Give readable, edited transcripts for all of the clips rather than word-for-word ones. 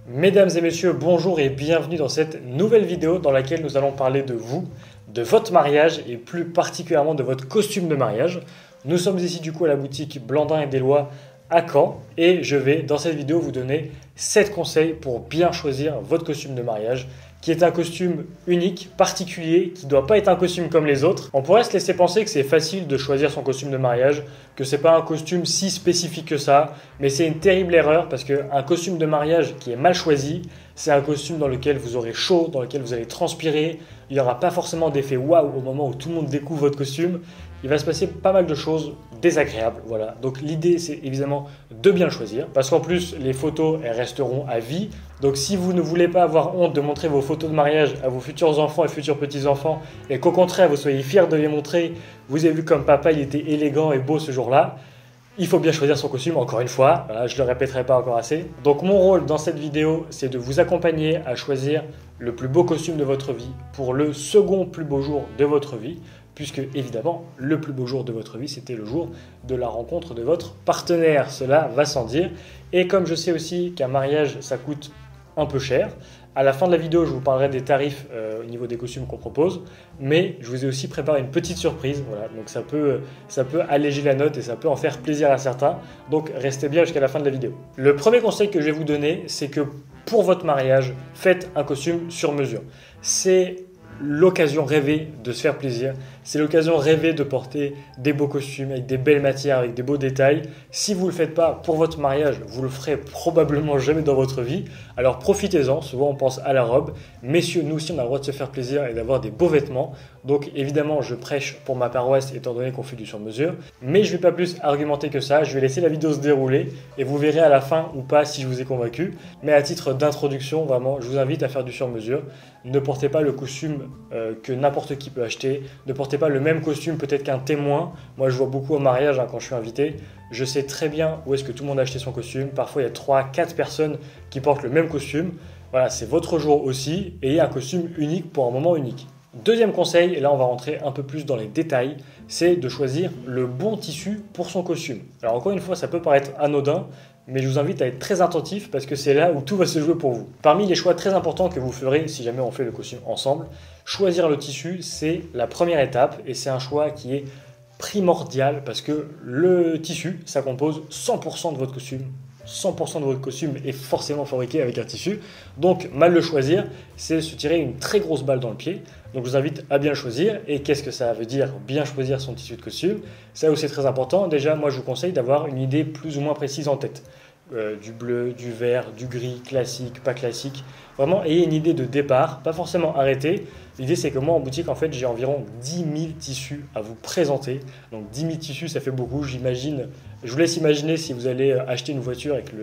Mesdames et messieurs, bonjour et bienvenue dans cette nouvelle vidéo dans laquelle nous allons parler de vous, de votre mariage et plus particulièrement de votre costume de mariage. Nous sommes ici du coup à la boutique Blandin et Deloy à Caen et je vais dans cette vidéo vous donner 7 conseils pour bien choisir votre costume de mariage qui est un costume unique, particulier, qui ne doit pas être un costume comme les autres. On pourrait se laisser penser que c'est facile de choisir son costume de mariage, que c'est pas un costume si spécifique que ça, mais c'est une terrible erreur parce qu'un costume de mariage qui est mal choisi, c'est un costume dans lequel vous aurez chaud, dans lequel vous allez transpirer, il n'y aura pas forcément d'effet waouh au moment où tout le monde découvre votre costume, il va se passer pas mal de choses désagréables. Voilà. Donc l'idée c'est évidemment de bien le choisir, parce qu'en plus les photos elles resteront à vie. Donc si vous ne voulez pas avoir honte de montrer vos photos de mariage à vos futurs enfants et futurs petits-enfants, et qu'au contraire vous soyez fiers de les montrer, vous avez vu comme papa il était élégant et beau ce jour-là, il faut bien choisir son costume, encore une fois, voilà, je ne le répéterai pas encore assez. Donc mon rôle dans cette vidéo, c'est de vous accompagner à choisir le plus beau costume de votre vie pour le second plus beau jour de votre vie, puisque évidemment, le plus beau jour de votre vie, c'était le jour de la rencontre de votre partenaire, cela va sans dire. Et comme je sais aussi qu'un mariage, ça coûte un peu cher, à la fin de la vidéo, je vous parlerai des tarifs au niveau des costumes qu'on propose, mais je vous ai aussi préparé une petite surprise, voilà, donc ça peut alléger la note et ça peut en faire plaisir à certains, donc restez bien jusqu'à la fin de la vidéo. Le premier conseil que je vais vous donner, c'est que pour votre mariage, faites un costume sur mesure. C'est l'occasion rêvée de se faire plaisir, c'est l'occasion rêvée de porter des beaux costumes avec des belles matières, avec des beaux détails. Si vous ne le faites pas pour votre mariage, vous le ferez probablement jamais dans votre vie. Alors profitez-en, souvent on pense à la robe. Messieurs, nous aussi on a le droit de se faire plaisir et d'avoir des beaux vêtements. Donc évidemment je prêche pour ma paroisse étant donné qu'on fait du sur-mesure. Mais je ne vais pas plus argumenter que ça, je vais laisser la vidéo se dérouler et vous verrez à la fin ou pas si je vous ai convaincu. Mais à titre d'introduction, vraiment, je vous invite à faire du sur-mesure. Ne portez pas le costume que n'importe qui peut acheter. Ne portez pas le même costume peut-être qu'un témoin. Moi je vois beaucoup au mariage quand je suis invité. Je sais très bien où est-ce que tout le monde a acheté son costume. Parfois il y a 3-4 personnes qui portent le même costume. Voilà, c'est votre jour aussi et il y a un costume unique pour un moment unique. Deuxième conseil, et là on va rentrer un peu plus dans les détails, c'est de choisir le bon tissu pour son costume. Alors encore une fois, ça peut paraître anodin, mais je vous invite à être très attentif parce que c'est là où tout va se jouer pour vous. Parmi les choix très importants que vous ferez si jamais on fait le costume ensemble, choisir le tissu, c'est la première étape et c'est un choix qui est primordial parce que le tissu, ça compose 100% de votre costume. 100% de votre costume est forcément fabriqué avec un tissu. Donc, mal le choisir, c'est se tirer une très grosse balle dans le pied. Donc, je vous invite à bien le choisir. Et qu'est-ce que ça veut dire, bien choisir son tissu de costume? Ça aussi, c'est très important. Déjà, moi, je vous conseille d'avoir une idée plus ou moins précise en tête. Du bleu, du vert, du gris, classique, pas classique. Vraiment, ayez une idée de départ, pas forcément arrêter. L'idée, c'est que moi, en boutique, en fait, j'ai environ 10 000 tissus à vous présenter. Donc, 10 000 tissus, ça fait beaucoup. J'imagine, je vous laisse imaginer si vous allez acheter une voiture et que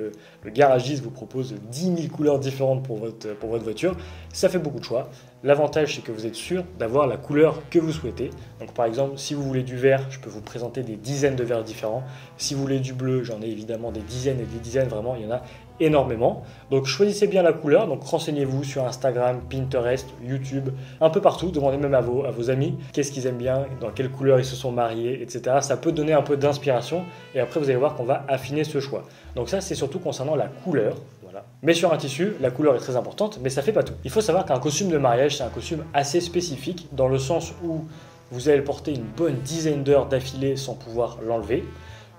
le garagiste vous propose 10 000 couleurs différentes pour votre voiture. Ça fait beaucoup de choix. L'avantage, c'est que vous êtes sûr d'avoir la couleur que vous souhaitez. Donc, par exemple, si vous voulez du vert, je peux vous présenter des dizaines de verts différents. Si vous voulez du bleu, j'en ai évidemment des dizaines et des dizaines. Vraiment, il y en a énormément. Donc choisissez bien la couleur, donc renseignez-vous sur Instagram, Pinterest, YouTube, un peu partout, demandez même à vos amis qu'est-ce qu'ils aiment bien, dans quelle couleur ils se sont mariés, etc. Ça peut donner un peu d'inspiration et après vous allez voir qu'on va affiner ce choix. Donc ça c'est surtout concernant la couleur. Voilà. Mais sur un tissu, la couleur est très importante, mais ça fait pas tout. Il faut savoir qu'un costume de mariage, c'est un costume assez spécifique dans le sens où vous allez le porter une bonne dizaine d'heures d'affilée sans pouvoir l'enlever.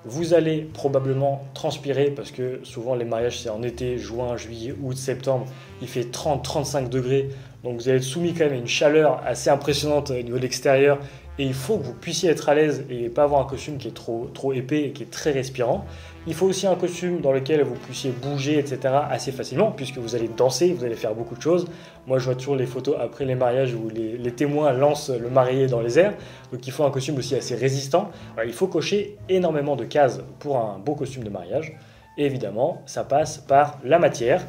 Vous allez probablement transpirer parce que souvent les mariages c'est en été, juin, juillet, août, septembre, il fait 30-35 degrés. Donc vous allez être soumis quand même à une chaleur assez impressionnante au niveau de l'extérieur et il faut que vous puissiez être à l'aise et pas avoir un costume qui est trop épais et qui est très respirant. Il faut aussi un costume dans lequel vous puissiez bouger, etc. assez facilement puisque vous allez danser, vous allez faire beaucoup de choses. Moi je vois toujours les photos après les mariages où les témoins lancent le marié dans les airs. Donc il faut un costume aussi assez résistant. Voilà, il faut cocher énormément de cases pour un beau costume de mariage. Et évidemment, ça passe par la matière.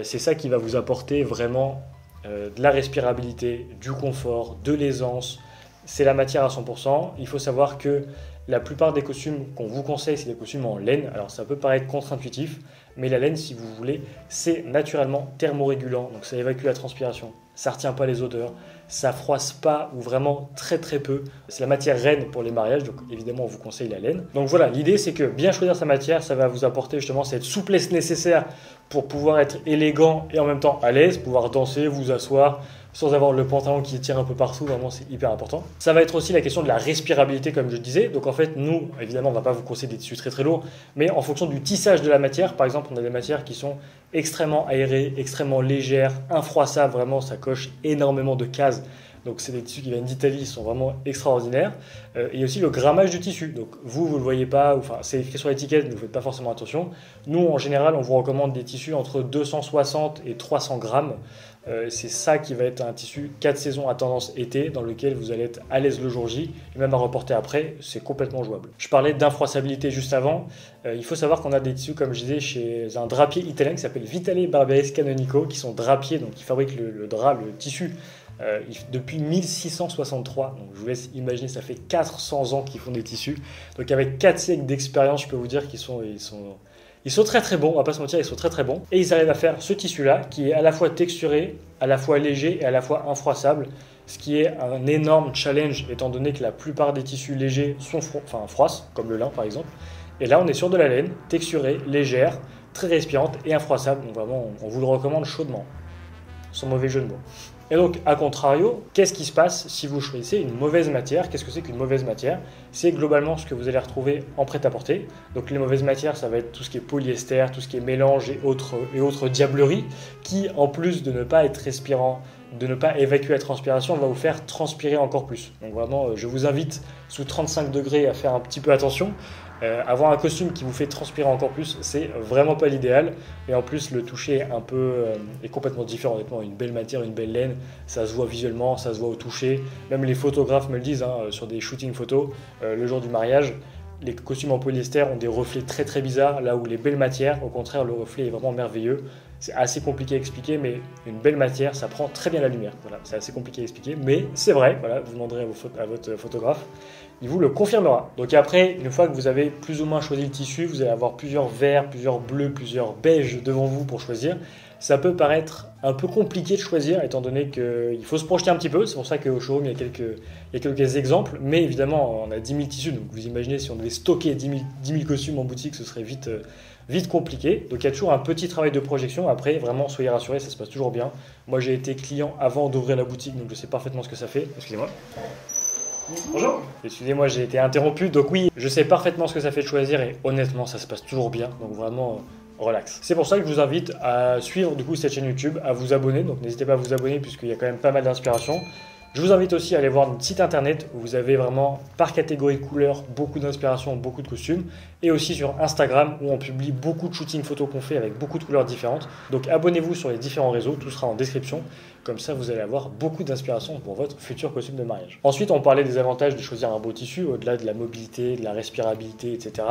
C'est ça qui va vous apporter vraiment de la respirabilité, du confort, de l'aisance. C'est la matière à 100%. Il faut savoir que la plupart des costumes qu'on vous conseille, c'est des costumes en laine. Alors ça peut paraître contre-intuitif, mais la laine, si vous voulez, c'est naturellement thermorégulant. Donc ça évacue la transpiration, ça retient pas les odeurs, ça froisse pas ou vraiment très très peu. C'est la matière reine pour les mariages, donc évidemment on vous conseille la laine. Donc voilà, l'idée c'est que bien choisir sa matière, ça va vous apporter justement cette souplesse nécessaire pour pouvoir être élégant et en même temps à l'aise, pouvoir danser, vous asseoir, sans avoir le pantalon qui tire un peu partout, vraiment c'est hyper important. Ça va être aussi la question de la respirabilité comme je disais, donc en fait nous, évidemment on va pas vous conseiller des tissus très très lourds, mais en fonction du tissage de la matière, par exemple on a des matières qui sont extrêmement aérées, extrêmement légères, infroissables, vraiment ça coche énormément de cases. Donc c'est des tissus qui viennent d'Italie, ils sont vraiment extraordinaires. Et aussi le grammage du tissu. Donc vous le voyez pas, enfin c'est écrit sur l'étiquette, mais vous ne faites pas forcément attention. Nous en général, on vous recommande des tissus entre 260 et 300 grammes. C'est ça qui va être un tissu 4 saisons à tendance été, dans lequel vous allez être à l'aise le jour J, et même à reporter après, c'est complètement jouable. Je parlais d'infroissabilité juste avant. Il faut savoir qu'on a des tissus, comme je disais, chez un drapier italien qui s'appelle Vitale Barberis Canonico, qui sont drapiers, donc qui fabriquent le drap, le tissu, depuis 1663, donc je vous laisse imaginer, ça fait 400 ans qu'ils font des tissus. Donc avec 4 siècles d'expérience, je peux vous dire qu'ils sont très très bons, on va pas se mentir, ils sont très très bons. Et ils arrivent à faire ce tissu-là, qui est à la fois texturé, à la fois léger et à la fois infroissable, ce qui est un énorme challenge, étant donné que la plupart des tissus légers froissent, comme le lin par exemple. Et là, on est sur de la laine, texturée, légère, très respirante et infroissable. Donc vraiment, on vous le recommande chaudement, sans mauvais jeu de mots. Et donc, à contrario, qu'est-ce qui se passe si vous choisissez une mauvaise matière? Qu'est-ce que c'est qu'une mauvaise matière? C'est globalement ce que vous allez retrouver en prêt-à-porter. Donc les mauvaises matières, ça va être tout ce qui est polyester, tout ce qui est mélange et autres diableries, qui, en plus de ne pas être respirant, de ne pas évacuer la transpiration, va vous faire transpirer encore plus. Donc vraiment, je vous invite sous 35 degrés à faire un petit peu attention. Avoir un costume qui vous fait transpirer encore plus, c'est vraiment pas l'idéal. Et en plus, le toucher est complètement différent. Honnêtement, une belle matière, une belle laine, ça se voit visuellement, ça se voit au toucher. Même les photographes me le disent, sur des shootings photos, le jour du mariage, les costumes en polyester ont des reflets très très bizarres, là où les belles matières, au contraire, le reflet est vraiment merveilleux. C'est assez compliqué à expliquer, mais une belle matière, ça prend très bien la lumière. Voilà, c'est assez compliqué à expliquer, mais c'est vrai. Voilà, vous demanderez à votre photographe, il vous le confirmera. Donc après, une fois que vous avez plus ou moins choisi le tissu, vous allez avoir plusieurs verts, plusieurs bleus, plusieurs beiges devant vous pour choisir. Ça peut paraître un peu compliqué de choisir, étant donné qu'il faut se projeter un petit peu. C'est pour ça qu'au showroom, il y a quelques exemples. Mais évidemment, on a 10 000 tissus. Donc vous imaginez, si on devait stocker 10 000 costumes en boutique, ce serait vite compliqué. Donc il y a toujours un petit travail de projection. Après, vraiment, soyez rassurés, ça se passe toujours bien. Moi, j'ai été client avant d'ouvrir la boutique, donc je sais parfaitement ce que ça fait. Excusez-moi. Bonjour. Excusez-moi, j'ai été interrompu. Donc oui, je sais parfaitement ce que ça fait de choisir et honnêtement, ça se passe toujours bien. Donc vraiment, relax. C'est pour ça que je vous invite à suivre du coup cette chaîne YouTube, à vous abonner. Donc n'hésitez pas à vous abonner puisqu'il y a quand même pas mal d'inspiration. Je vous invite aussi à aller voir notre site internet où vous avez vraiment par catégorie couleur beaucoup d'inspiration, beaucoup de costumes. Et aussi sur Instagram où on publie beaucoup de shootings photos qu'on fait avec beaucoup de couleurs différentes. Donc abonnez-vous sur les différents réseaux, tout sera en description. Comme ça, vous allez avoir beaucoup d'inspiration pour votre futur costume de mariage. Ensuite, on parlait des avantages de choisir un beau tissu, au-delà de la mobilité, de la respirabilité, etc.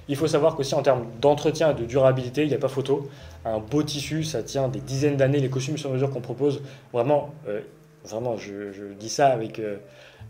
Il faut savoir qu'aussi en termes d'entretien et de durabilité, il n'y a pas photo. Un beau tissu, ça tient des dizaines d'années. Les costumes sur mesure qu'on propose, vraiment, je dis ça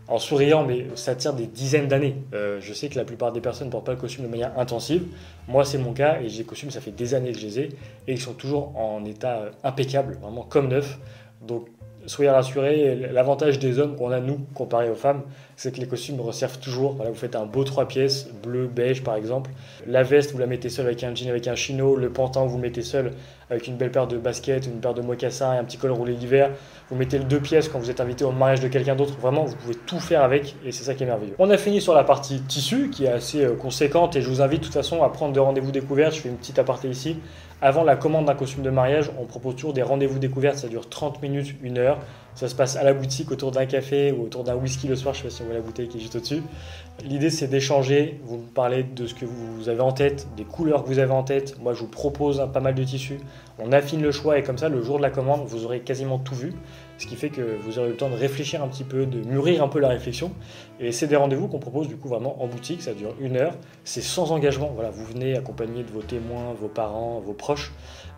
en souriant, mais ça tient des dizaines d'années. Je sais que la plupart des personnes ne portent pas le costume de manière intensive. Moi, c'est mon cas et j'ai des costumes, ça fait des années que je les ai et ils sont toujours en état impeccable, vraiment comme neuf. Donc, soyez rassurés, l'avantage des hommes qu'on a, nous, comparé aux femmes, c'est que les costumes resservent toujours. Voilà, vous faites un beau 3 pièces, bleu, beige par exemple. La veste, vous la mettez seule avec un jean, avec un chino. Le pantalon, vous le mettez seul avec une belle paire de baskets, une paire de mocassins et un petit col roulé l'hiver. Vous mettez le 2 pièces quand vous êtes invité au mariage de quelqu'un d'autre. Vraiment, vous pouvez tout faire avec et c'est ça qui est merveilleux. On a fini sur la partie tissu qui est assez conséquente et je vous invite de toute façon à prendre des rendez-vous découvertes. Je fais une petite aparté ici. Avant la commande d'un costume de mariage, on propose toujours des rendez-vous découvertes, ça dure 30 minutes, 1 heure. Ça se passe à la boutique autour d'un café ou autour d'un whisky le soir, je ne sais pas si on voit la bouteille qui est juste au-dessus. L'idée c'est d'échanger, vous me parlez de ce que vous avez en tête, des couleurs que vous avez en tête. Moi je vous propose pas mal de tissus, on affine le choix et comme ça le jour de la commande vous aurez quasiment tout vu. Ce qui fait que vous aurez eu le temps de réfléchir un petit peu, de mûrir un peu la réflexion. Et c'est des rendez-vous qu'on propose du coup vraiment en boutique, ça dure 1 heure. C'est sans engagement, voilà, vous venez accompagné de vos témoins, vos parents, vos proches,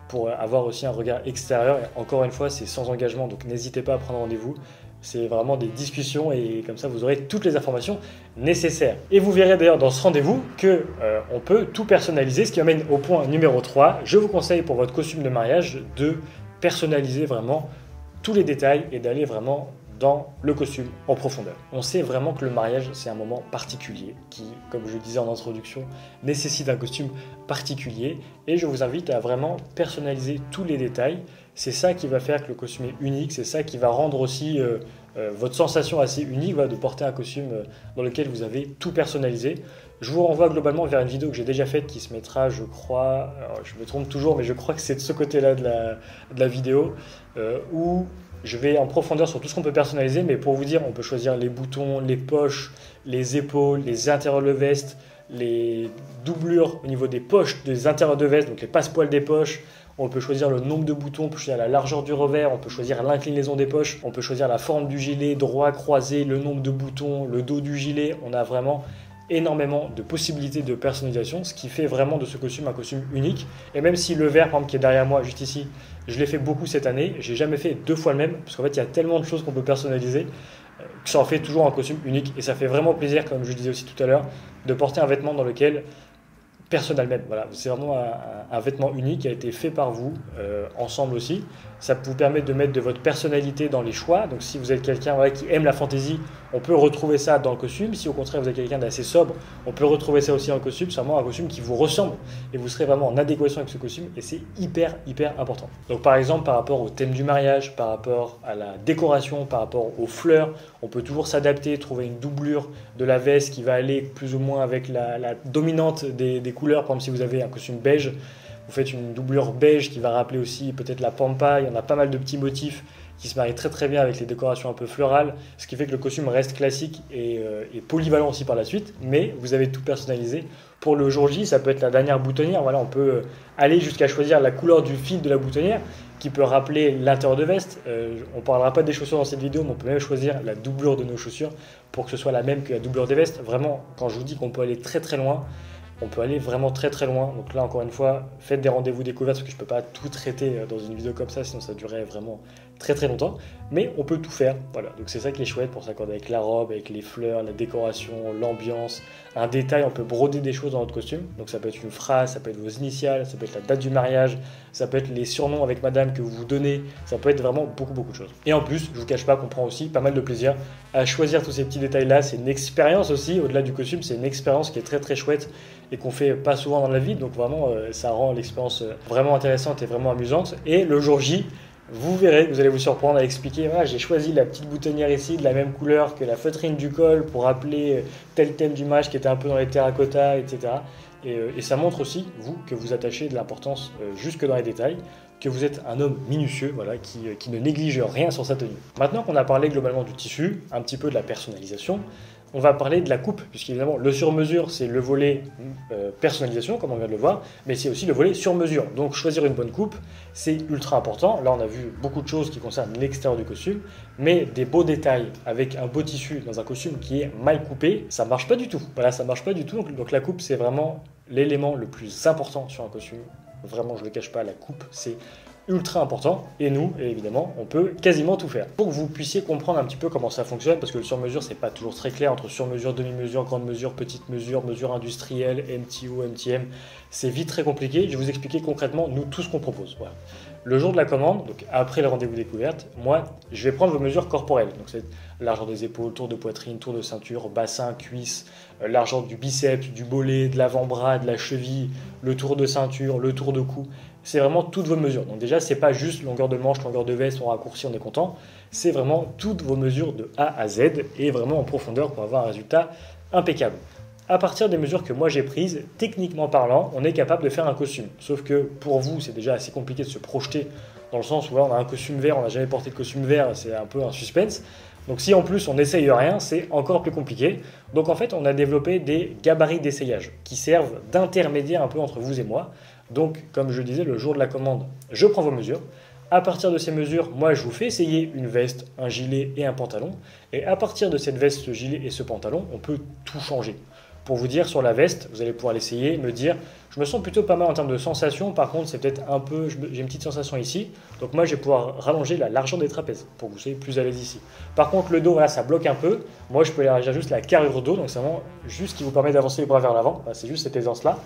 pour avoir aussi un regard extérieur. Et encore une fois, c'est sans engagement, donc n'hésitez pas à prendre rendez-vous. C'est vraiment des discussions et comme ça, vous aurez toutes les informations nécessaires. Et vous verrez d'ailleurs dans ce rendez-vous qu'on peut tout personnaliser, ce qui amène au point numéro 3. Je vous conseille pour votre costume de mariage de personnaliser vraiment tous les détails et d'aller vraiment dans le costume en profondeur. On sait vraiment que le mariage, c'est un moment particulier qui, comme je le disais en introduction, nécessite un costume particulier et je vous invite à vraiment personnaliser tous les détails. C'est ça qui va faire que le costume est unique, c'est ça qui va rendre aussi votre sensation assez unique de porter un costume dans lequel vous avez tout personnalisé. Je vous renvoie globalement vers une vidéo que j'ai déjà faite qui se mettra, je crois, alors je me trompe toujours, mais je crois que c'est de ce côté-là de la vidéo, où je vais en profondeur sur tout ce qu'on peut personnaliser, mais pour vous dire, on peut choisir les boutons, les poches, les épaules, les intérieurs de veste, les doublures au niveau des poches, des intérieurs de veste, donc les passepoils des poches. On peut choisir le nombre de boutons, on peut choisir la largeur du revers, on peut choisir l'inclinaison des poches, on peut choisir la forme du gilet, droit, croisé, le nombre de boutons, le dos du gilet. On a vraiment énormément de possibilités de personnalisation, ce qui fait vraiment de ce costume un costume unique. Et même si le vert, par exemple, qui est derrière moi, juste ici, je l'ai fait beaucoup cette année, j'ai jamais fait 2 fois le même, parce qu'en fait, il y a tellement de choses qu'on peut personnaliser que ça en fait toujours un costume unique. Et ça fait vraiment plaisir, comme je disais aussi tout à l'heure, de porter un vêtement dans lequel personne n'a le même. Voilà, c'est vraiment un vêtement unique qui a été fait par vous, ensemble aussi. Ça vous permet de mettre de votre personnalité dans les choix. Donc si vous êtes quelqu'un qui aime la fantaisie, on peut retrouver ça dans le costume. Si au contraire vous êtes quelqu'un d'assez sobre, on peut retrouver ça aussi dans le costume. C'est vraiment un costume qui vous ressemble et vous serez vraiment en adéquation avec ce costume et c'est hyper important. Donc par exemple par rapport au thème du mariage, par rapport à la décoration, par rapport aux fleurs, on peut toujours s'adapter, trouver une doublure de la veste qui va aller plus ou moins avec la dominante des couleurs. Par exemple si vous avez un costume beige, vous faites une doublure beige qui va rappeler aussi peut-être la pampa. Il y en a pas mal de petits motifs qui se marient très bien avec les décorations un peu florales, ce qui fait que le costume reste classique et polyvalent aussi par la suite, mais vous avez tout personnalisé. Pour le jour J, ça peut être la dernière boutonnière, voilà, on peut aller jusqu'à choisir la couleur du fil de la boutonnière qui peut rappeler l'intérieur de veste. On ne parlera pas des chaussures dans cette vidéo, mais on peut même choisir la doublure de nos chaussures pour que ce soit la même que la doublure des vestes. Vraiment, quand je vous dis qu'on peut aller très loin, on peut aller vraiment très loin. Donc là, encore une fois, faites des rendez-vous découvertes parce que je ne peux pas tout traiter dans une vidéo comme ça, sinon ça durerait vraiment très longtemps. Mais on peut tout faire. Voilà. Donc c'est ça qui est chouette pour s'accorder avec la robe, avec les fleurs, la décoration, l'ambiance, un détail. On peut broder des choses dans notre costume. Donc ça peut être une phrase, ça peut être vos initiales, ça peut être la date du mariage, ça peut être les surnoms avec madame que vous vous donnez. Ça peut être vraiment beaucoup de choses. Et en plus, je vous cache pas qu'on prend aussi pas mal de plaisir à choisir tous ces petits détails-là. C'est une expérience aussi, au-delà du costume, c'est une expérience qui est très chouette et qu'on fait pas souvent dans la vie, donc vraiment ça rend l'expérience vraiment intéressante et vraiment amusante. Et le jour J, vous verrez, vous allez vous surprendre à expliquer, j'ai choisi la petite boutonnière ici de la même couleur que la feutrine du col pour rappeler tel thème du match qui était un peu dans les terracotta, etc. Et ça montre aussi, vous, que vous attachez de l'importance jusque dans les détails, que vous êtes un homme minutieux, voilà, qui ne néglige rien sur sa tenue. Maintenant qu'on a parlé globalement du tissu, un petit peu de la personnalisation, on va parler de la coupe, puisqu'évidemment le sur-mesure c'est le volet personnalisation comme on vient de le voir, mais c'est aussi le volet sur-mesure. Donc choisir une bonne coupe, c'est ultra important. Là on a vu beaucoup de choses qui concernent l'extérieur du costume, mais des beaux détails avec un beau tissu dans un costume qui est mal coupé, ça marche pas du tout. Voilà, ça marche pas du tout. Donc la coupe c'est vraiment l'élément le plus important sur un costume. Vraiment, je ne le cache pas, la coupe c'est ultra important et nous, évidemment, on peut quasiment tout faire. Pour que vous puissiez comprendre un petit peu comment ça fonctionne, parce que le sur-mesure, c'est pas toujours très clair entre sur-mesure, demi-mesure, grande mesure, petite mesure, mesure industrielle, MTO, MTM, c'est vite très compliqué. Je vais vous expliquer concrètement, nous, tout ce qu'on propose. Voilà. Le jour de la commande, donc après le rendez-vous découverte, moi, je vais prendre vos mesures corporelles. Donc c'est largeur des épaules, tour de poitrine, tour de ceinture, bassin, cuisse, largeur du biceps, du mollet, de l'avant-bras, de la cheville, le tour de ceinture, le tour de cou. C'est vraiment toutes vos mesures. Donc déjà, c'est pas juste longueur de manche, longueur de veste, on raccourcit, on est content. C'est vraiment toutes vos mesures de A à Z et vraiment en profondeur pour avoir un résultat impeccable. À partir des mesures que moi j'ai prises, techniquement parlant, on est capable de faire un costume. Sauf que pour vous, c'est déjà assez compliqué de se projeter dans le sens où on a un costume vert, on n'a jamais porté de costume vert, c'est un peu un suspense. Donc si en plus on n'essaye rien, c'est encore plus compliqué. Donc en fait, on a développé des gabarits d'essayage qui servent d'intermédiaire un peu entre vous et moi. Donc comme je le disais, le jour de la commande, je prends vos mesures. À partir de ces mesures, moi je vous fais essayer une veste, un gilet et un pantalon. Et à partir de cette veste, ce gilet et ce pantalon, on peut tout changer. Pour vous dire, sur la veste, vous allez pouvoir l'essayer, me dire, je me sens plutôt pas mal en termes de sensation, par contre c'est peut-être un peu, j'ai une petite sensation ici, donc moi je vais pouvoir rallonger la largeur des trapèzes, pour que vous soyez plus à l'aise ici. Par contre le dos, voilà, ça bloque un peu, moi je peux élargir juste la carrure dos, donc c'est vraiment juste ce qui vous permet d'avancer les bras vers l'avant, c'est juste cette aisance-là.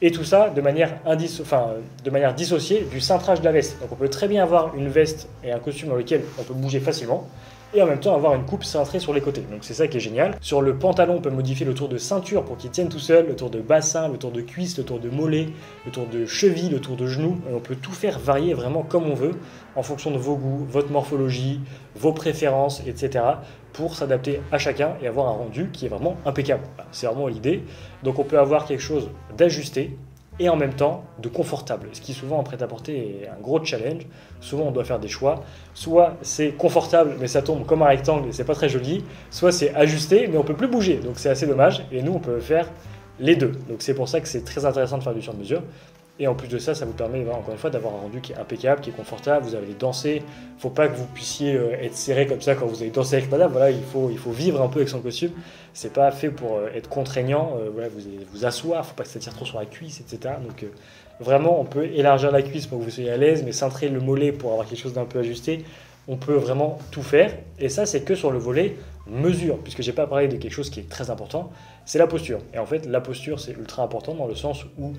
Et tout ça de manière, de manière dissociée du cintrage de la veste. Donc on peut très bien avoir une veste et un costume dans lequel on peut bouger facilement, et en même temps avoir une coupe cintrée sur les côtés. Donc c'est ça qui est génial. Sur le pantalon, on peut modifier le tour de ceinture pour qu'il tienne tout seul, le tour de bassin, le tour de cuisse, le tour de mollet, le tour de cheville, le tour de genou. Et on peut tout faire varier vraiment comme on veut, en fonction de vos goûts, votre morphologie, vos préférences, etc. pour s'adapter à chacun et avoir un rendu qui est vraiment impeccable. C'est vraiment l'idée. Donc on peut avoir quelque chose d'ajusté, et en même temps de confortable. Ce qui souvent en prêt-à-porter est un gros challenge. Souvent on doit faire des choix. Soit c'est confortable mais ça tombe comme un rectangle et c'est pas très joli, soit c'est ajusté mais on peut plus bouger. Donc c'est assez dommage et nous on peut faire les deux. Donc c'est pour ça que c'est très intéressant de faire du sur-mesure. Et en plus de ça, ça vous permet encore une fois d'avoir un rendu qui est impeccable, qui est confortable. Vous allez danser. Il ne faut pas que vous puissiez être serré comme ça quand vous allez danser avec madame. Voilà, il faut vivre un peu avec son costume. C'est pas fait pour être contraignant. Voilà, vous allez vous asseoir. Il ne faut pas que ça tire trop sur la cuisse, etc. Donc vraiment, on peut élargir la cuisse pour que vous soyez à l'aise, mais cintrer le mollet pour avoir quelque chose d'un peu ajusté. On peut vraiment tout faire. Et ça, c'est que sur le volet mesure, puisque j'ai pas parlé de quelque chose qui est très important. C'est la posture. Et en fait, la posture, c'est ultra important dans le sens où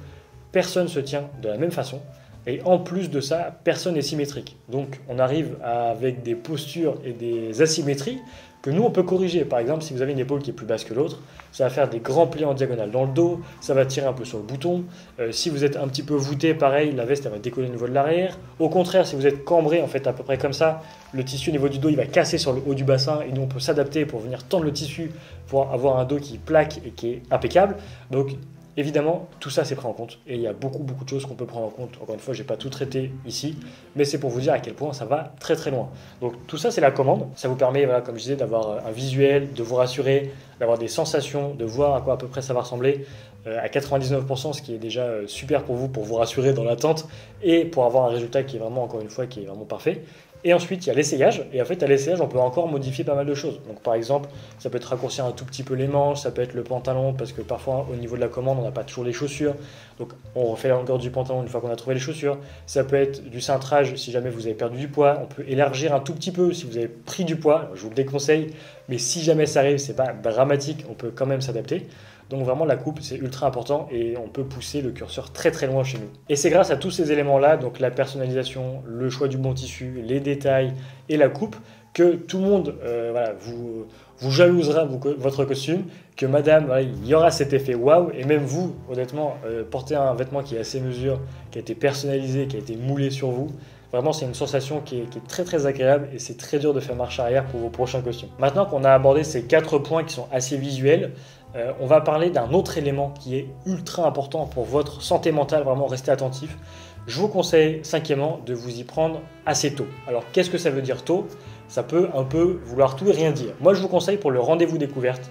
personne ne se tient de la même façon et en plus de ça, personne n'est symétrique. Donc on arrive avec des postures et des asymétries que nous on peut corriger. Par exemple, si vous avez une épaule qui est plus basse que l'autre, ça va faire des grands plis en diagonale dans le dos, ça va tirer un peu sur le bouton. Si vous êtes un petit peu voûté, pareil, la veste elle va décoller au niveau de l'arrière. Au contraire, si vous êtes cambré en fait à peu près comme ça, le tissu au niveau du dos il va casser sur le haut du bassin et nous on peut s'adapter pour venir tendre le tissu pour avoir un dos qui plaque et qui est impeccable. Donc évidemment, tout ça c'est pris en compte et il y a beaucoup de choses qu'on peut prendre en compte. Encore une fois, je n'ai pas tout traité ici, mais c'est pour vous dire à quel point ça va très très loin. Donc tout ça c'est la commande, ça vous permet, voilà, comme je disais, d'avoir un visuel, de vous rassurer, d'avoir des sensations, de voir à quoi à peu près ça va ressembler à 99%, ce qui est déjà super pour vous rassurer dans l'attente et pour avoir un résultat qui est vraiment, encore une fois, qui est vraiment parfait. Et ensuite, il y a l'essayage. Et en fait, à l'essayage, on peut encore modifier pas mal de choses. Donc, par exemple, ça peut être raccourcir un tout petit peu les manches, ça peut être le pantalon, parce que parfois, au niveau de la commande, on n'a pas toujours les chaussures. Donc, on refait la longueur du pantalon une fois qu'on a trouvé les chaussures. Ça peut être du cintrage si jamais vous avez perdu du poids. On peut élargir un tout petit peu si vous avez pris du poids. Alors, je vous le déconseille, mais si jamais ça arrive, c'est pas dramatique, on peut quand même s'adapter. Donc vraiment la coupe c'est ultra important et on peut pousser le curseur très très loin chez nous. Et c'est grâce à tous ces éléments là, donc la personnalisation, le choix du bon tissu, les détails et la coupe, que tout le monde voilà, vous jalousera votre costume, que madame, voilà, il y aura cet effet waouh, et même vous, honnêtement, porter un vêtement qui est à ses mesures, qui a été personnalisé, qui a été moulé sur vous, vraiment c'est une sensation qui est très très agréable et c'est très dur de faire marche arrière pour vos prochains costumes. Maintenant qu'on a abordé ces 4 points qui sont assez visuels, on va parler d'un autre élément qui est ultra important pour votre santé mentale, vraiment restez attentif. Je vous conseille, cinquièmement, de vous y prendre assez tôt. Alors qu'est-ce que ça veut dire tôt? Ça peut un peu vouloir tout et rien dire. Moi je vous conseille pour le rendez-vous découverte,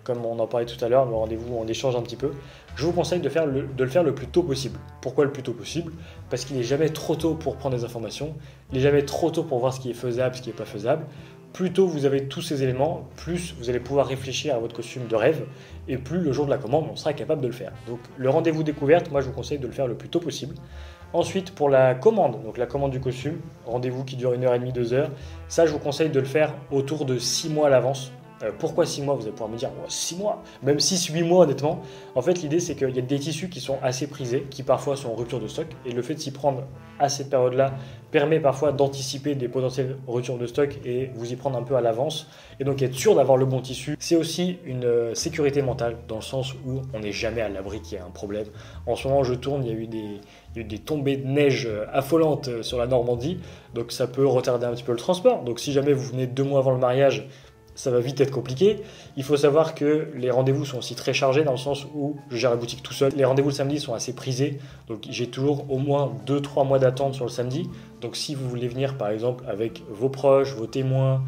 comme on en parlait tout à l'heure, le rendez-vous on échange un petit peu, je vous conseille de le faire le plus tôt possible. Pourquoi le plus tôt possible? Parce qu'il n'est jamais trop tôt pour prendre des informations, il n'est jamais trop tôt pour voir ce qui est faisable, ce qui n'est pas faisable. Plus tôt vous avez tous ces éléments, plus vous allez pouvoir réfléchir à votre costume de rêve, et plus le jour de la commande, on sera capable de le faire. Donc le rendez-vous découverte, moi je vous conseille de le faire le plus tôt possible. Ensuite, pour la commande, donc la commande du costume, rendez-vous qui dure 1h30, 2h, ça je vous conseille de le faire autour de 6 mois à l'avance. Pourquoi 6 mois? Vous allez pouvoir me dire, 6 mois, même 6-8 mois honnêtement. En fait, l'idée c'est qu'il y a des tissus qui sont assez prisés, qui parfois sont en rupture de stock, et le fait de s'y prendre à cette période-là permet parfois d'anticiper des potentielles ruptures de stock et vous y prendre un peu à l'avance, et donc être sûr d'avoir le bon tissu. C'est aussi une sécurité mentale, dans le sens où on n'est jamais à l'abri qu'il y ait un problème. En ce moment, je tourne, il y a eu des tombées de neige affolantes sur la Normandie, donc ça peut retarder un petit peu le transport. Donc si jamais vous venez 2 mois avant le mariage, ça va vite être compliqué. Il faut savoir que les rendez-vous sont aussi très chargés dans le sens où je gère la boutique tout seul. Les rendez-vous le samedi sont assez prisés, donc j'ai toujours au moins 2-3 mois d'attente sur le samedi. Donc si vous voulez venir par exemple avec vos proches, vos témoins,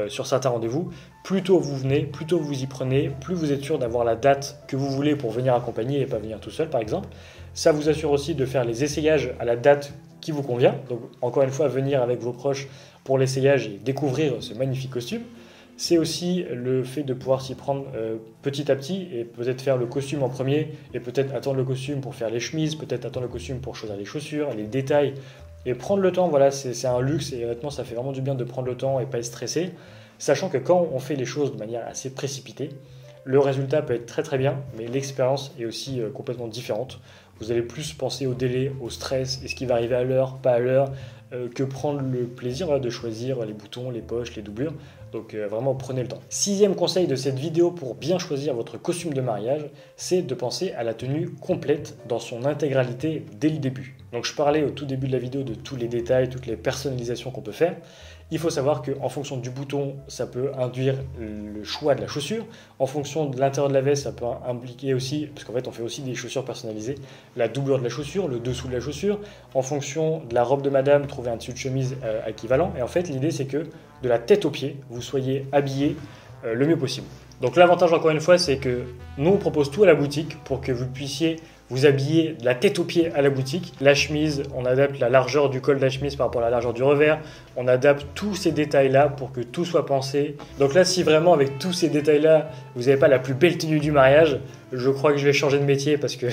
sur certains rendez-vous, plus tôt vous venez, plus tôt vous y prenez, plus vous êtes sûr d'avoir la date que vous voulez pour venir accompagner et pas venir tout seul par exemple. Ça vous assure aussi de faire les essayages à la date qui vous convient. Donc encore une fois, venir avec vos proches pour l'essayage et découvrir ce magnifique costume. C'est aussi le fait de pouvoir s'y prendre petit à petit et peut-être faire le costume en premier et peut-être attendre le costume pour faire les chemises, peut-être attendre le costume pour choisir les chaussures, les détails et prendre le temps. Voilà, c'est un luxe et honnêtement ça fait vraiment du bien de prendre le temps et pas être stressé, sachant que quand on fait les choses de manière assez précipitée, le résultat peut être très très bien, mais l'expérience est aussi complètement différente. Vous allez plus penser au délai, au stress, est-ce qu'il va arriver à l'heure, pas à l'heure, que prendre le plaisir voilà, de choisir les boutons, les poches, les doublures. Donc vraiment prenez le temps. Sixième conseil de cette vidéo pour bien choisir votre costume de mariage, c'est de penser à la tenue complète dans son intégralité dès le début. Donc je parlais au tout début de la vidéo de tous les détails, toutes les personnalisations qu'on peut faire. Il faut savoir qu'en fonction du bouton, ça peut induire le choix de la chaussure. En fonction de l'intérieur de la veste, ça peut impliquer aussi, parce qu'en fait on fait aussi des chaussures personnalisées, la doublure de la chaussure, le dessous de la chaussure. En fonction de la robe de madame, trouver un tissu de chemise équivalent. Et en fait l'idée c'est que de la tête aux pieds, vous soyez habillé le mieux possible. Donc l'avantage encore une fois, c'est que nous on propose tout à la boutique pour que vous puissiez vous habiller de la tête aux pieds à la boutique. La chemise, on adapte la largeur du col de la chemise par rapport à la largeur du revers. On adapte tous ces détails-là pour que tout soit pensé. Donc là, si vraiment avec tous ces détails-là, vous n'avez pas la plus belle tenue du mariage, je crois que je vais changer de métier parce que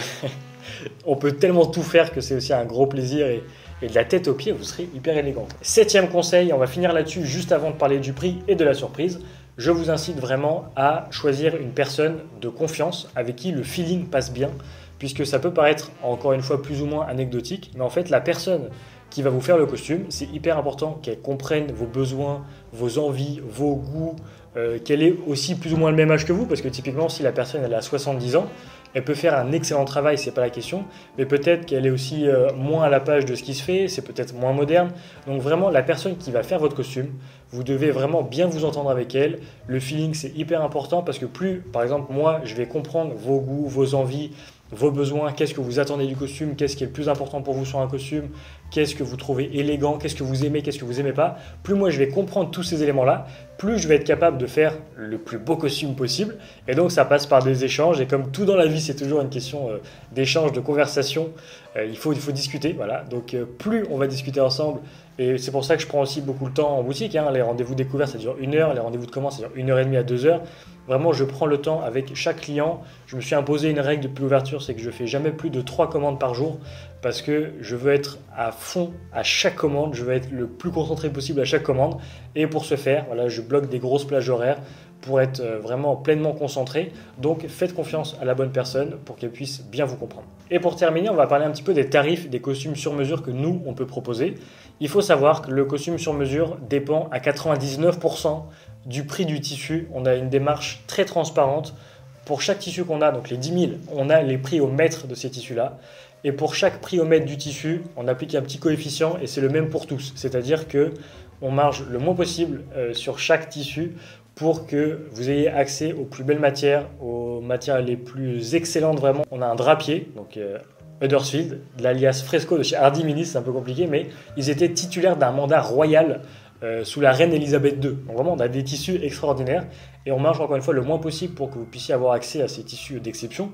on peut tellement tout faire que c'est aussi un gros plaisir et de la tête aux pieds, vous serez hyper élégant. Septième conseil, on va finir là-dessus juste avant de parler du prix et de la surprise. Je vous incite vraiment à choisir une personne de confiance avec qui le feeling passe bien, puisque ça peut paraître encore une fois plus ou moins anecdotique, mais en fait la personne qui va vous faire le costume, c'est hyper important qu'elle comprenne vos besoins, vos envies, vos goûts, qu'elle ait aussi plus ou moins le même âge que vous, parce que typiquement si la personne elle a 70 ans, elle peut faire un excellent travail, c'est pas la question, mais peut-être qu'elle est aussi moins à la page de ce qui se fait, c'est peut-être moins moderne. Donc vraiment, la personne qui va faire votre costume, vous devez vraiment bien vous entendre avec elle. Le feeling, c'est hyper important parce que plus, par exemple, moi, je vais comprendre vos goûts, vos envies, vos besoins, qu'est-ce que vous attendez du costume, qu'est-ce qui est le plus important pour vous sur un costume, qu'est-ce que vous trouvez élégant, qu'est-ce que vous aimez, qu'est-ce que vous n'aimez pas. Plus moi je vais comprendre tous ces éléments-là, plus je vais être capable de faire le plus beau costume possible. Et donc ça passe par des échanges. Et comme tout dans la vie, c'est toujours une question d'échange, de conversation, il faut discuter. Voilà. Donc plus on va discuter ensemble, et c'est pour ça que je prends aussi beaucoup le temps en boutique. Hein. Les rendez-vous découverts, ça dure 1 heure. Les rendez-vous de commande, ça dure 1h30 à 2 heures. Vraiment, je prends le temps avec chaque client. Je me suis imposé une règle depuis l'ouverture, c'est que je fais jamais plus de 3 commandes par jour parce que je veux être à fond à chaque commande. Je veux être le plus concentré possible à chaque commande. Et pour ce faire, voilà, je bloque des grosses plages horaires pour être vraiment pleinement concentré. Donc, faites confiance à la bonne personne pour qu'elle puisse bien vous comprendre. Et pour terminer, on va parler un petit peu des tarifs des costumes sur mesure que nous, on peut proposer. Il faut savoir que le costume sur mesure dépend à 99% du prix du tissu. On a une démarche très transparente. Pour chaque tissu qu'on a, donc les 10 000, on a les prix au mètre de ces tissus-là. Et pour chaque prix au mètre du tissu, on applique un petit coefficient et c'est le même pour tous. C'est-à-dire qu'on marge le moins possible sur chaque tissu pour que vous ayez accès aux plus belles matières, aux matières les plus excellentes vraiment. On a un drapier, donc Huddersfield, de l'alias Fresco de chez Hardy Mini, c'est un peu compliqué, mais ils étaient titulaires d'un mandat royal sous la reine Elisabeth II. Donc vraiment, on a des tissus extraordinaires et on marge encore une fois le moins possible pour que vous puissiez avoir accès à ces tissus d'exception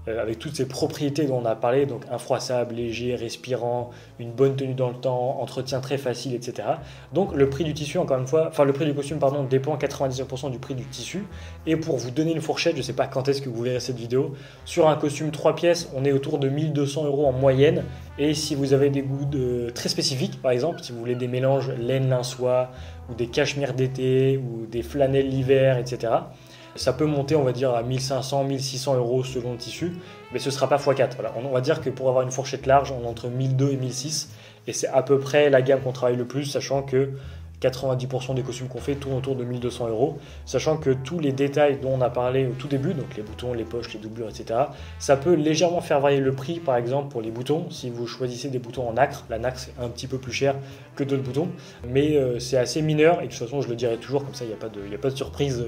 avec toutes ces propriétés dont on a parlé, donc infroissable, léger, respirant, une bonne tenue dans le temps, entretien très facile, etc. Donc le prix du tissu, encore une fois, enfin le prix du costume, pardon, dépend 99% du prix du tissu. Et pour vous donner une fourchette, je ne sais pas quand est-ce que vous verrez cette vidéo, sur un costume 3 pièces, on est autour de 1 200 € en moyenne. Et si vous avez des goûts très spécifiques, par exemple, si vous voulez des mélanges laine, lin, soie, ou des cachemires d'été, ou des flanelles l'hiver, etc., ça peut monter, on va dire, à 1 500, 1 600 € selon le tissu, mais ce ne sera pas x4. Voilà. On va dire que pour avoir une fourchette large, on est entre 1 200 et 1 600, et c'est à peu près la gamme qu'on travaille le plus, sachant que 90% des costumes qu'on fait tournent autour de 1 200 €, sachant que tous les détails dont on a parlé au tout début, donc les boutons, les poches, les doublures, etc., ça peut légèrement faire varier le prix. Par exemple, pour les boutons, si vous choisissez des boutons en nacre, la nacre c'est un petit peu plus cher que d'autres boutons, mais c'est assez mineur, et de toute façon je le dirai toujours, comme ça il n'y a pas de surprise,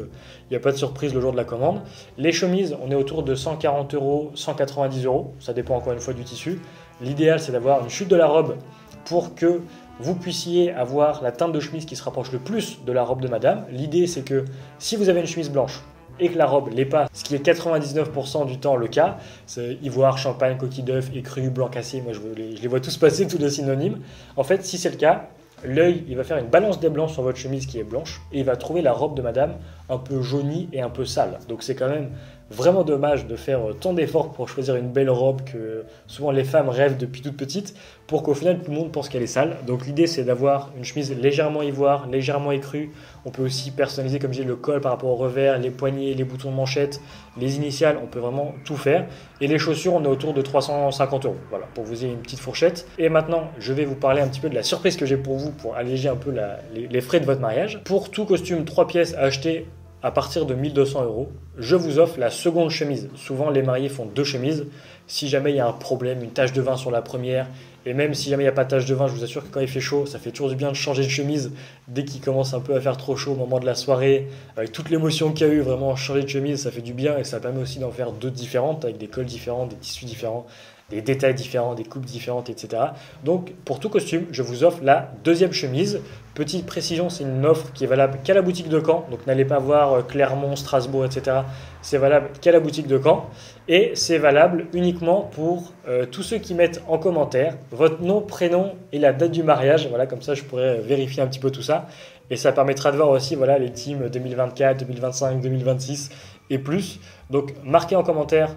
le jour de la commande. Les chemises, on est autour de 140 €, 190 €, ça dépend encore une fois du tissu. L'idéal c'est d'avoir une chute de la robe pour que vous puissiez avoir la teinte de chemise qui se rapproche le plus de la robe de madame. L'idée, c'est que si vous avez une chemise blanche et que la robe l'est pas, ce qui est 99% du temps le cas, c'est ivoire, champagne, coquille d'œuf, écru, blanc cassé, moi je les vois tous passer, tous les synonymes. En fait, si c'est le cas, l'œil, il va faire une balance des blancs sur votre chemise qui est blanche et il va trouver la robe de madame un peu jaunie et un peu sale. Donc c'est quand même vraiment dommage de faire tant d'efforts pour choisir une belle robe que souvent les femmes rêvent depuis toute petite, pour qu'au final tout le monde pense qu'elle est sale. Donc l'idée c'est d'avoir une chemise légèrement ivoire, légèrement écrue. On peut aussi personnaliser, comme je dis, le col par rapport au revers, les poignets, les boutons de manchette, les initiales, on peut vraiment tout faire. Et les chaussures, on est autour de 350 €. Voilà, pour vous ayez une petite fourchette. Et maintenant, je vais vous parler un petit peu de la surprise que j'ai pour vous, pour alléger un peu les frais de votre mariage. Pour tout costume 3 pièces à acheter à partir de 1 200 €, je vous offre la seconde chemise. Souvent, les mariés font 2 chemises. Si jamais il y a un problème, une tache de vin sur la première, et même si jamais il n'y a pas de tache de vin, je vous assure que quand il fait chaud, ça fait toujours du bien de changer de chemise dès qu'il commence un peu à faire trop chaud au moment de la soirée. Avec toute l'émotion qu'il y a eu, vraiment changer de chemise, ça fait du bien et ça permet aussi d'en faire 2 différentes, avec des cols différents, des tissus différents, des détails différents, des coupes différentes, etc. Donc, pour tout costume, je vous offre la deuxième chemise. Petite précision, c'est une offre qui est valable qu'à la boutique de Caen. Donc, n'allez pas voir Clermont, Strasbourg, etc. C'est valable qu'à la boutique de Caen. Et c'est valable uniquement pour tous ceux qui mettent en commentaire votre nom, prénom et la date du mariage. Voilà, comme ça, je pourrais vérifier un petit peu tout ça. Et ça permettra de voir aussi voilà, les teams 2024, 2025, 2026 et plus. Donc marquez en commentaire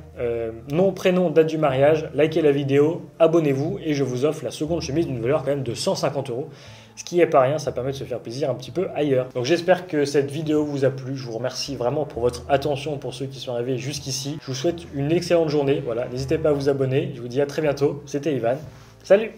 nom, prénom, date du mariage, likez la vidéo, abonnez-vous et je vous offre la seconde chemise d'une valeur quand même de 150 €. Ce qui n'est pas rien, ça permet de se faire plaisir un petit peu ailleurs. Donc j'espère que cette vidéo vous a plu. Je vous remercie vraiment pour votre attention, pour ceux qui sont arrivés jusqu'ici. Je vous souhaite une excellente journée. Voilà, n'hésitez pas à vous abonner. Je vous dis à très bientôt. C'était Ivan. Salut!